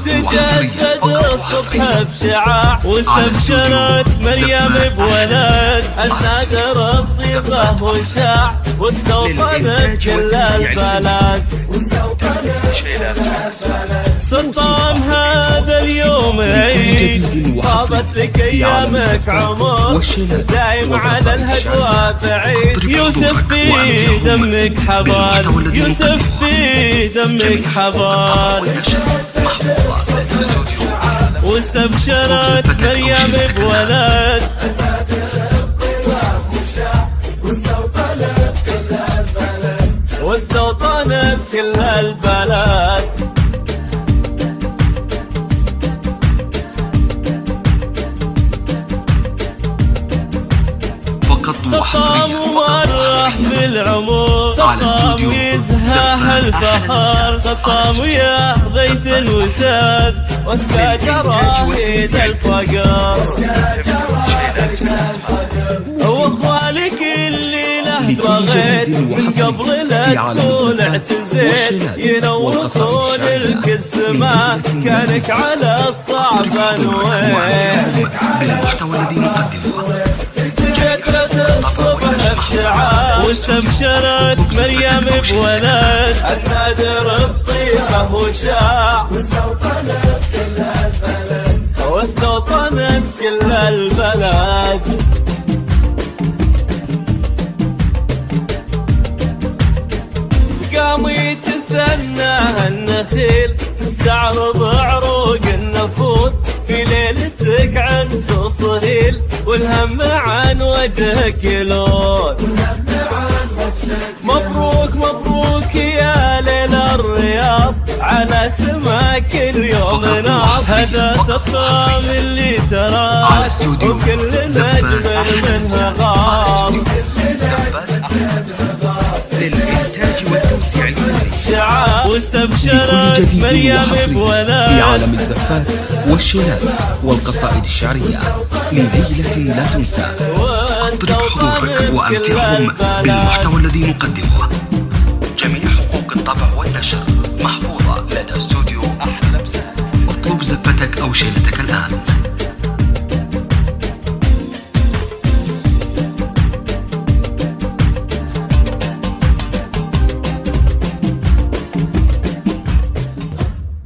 تجدد الصبح بشعاع واستبشرت مريم بولد النادر الطيبة وشاع واستوطنت كل البلد سلطان هذا اليوم عيد طابت لك ايامك عمر دايم على الهدوى بعيد يوسف في دمك حبال يوسف في دمك حبال واستبشرت مريم بولد واستوطنت كل البلد سطام ومرح بالعمر سطام يزهاه الفخر سطام يا غيث وساد واسكى جراهيد الفقر واخوالك اللي له بغيت من قبل لا تقول اعتزيت ينورون الكسمة كانك على الصعب نويت بالمحتوى الذي نقدمه واستبشرت مريم بولد النادر الطيبة وشاع واستوطنت كل البلد قام يتثنى النخيل تستعرض عروق النفوس في ليلتك عز صهيل والهم عن وجهك يلون مبروك مبروك يا ليل الرياض على سماك اليوم ناض هذا سطام اللي سرى وكل نجم منها غاب للإنتاج والتوسيع الفني واستبشرت مريم بولد في عالم الزفات والشيلات والقصائد الشعرية لليلة لا تنسى. اضرب حضورك وأمتعهم بالمحتوى الذي نقدمه. جميع حقوق الطبع والنشر محفوظة لدى استوديو أحلى لمسات. اطلب زفتك أو شيلتك الآن.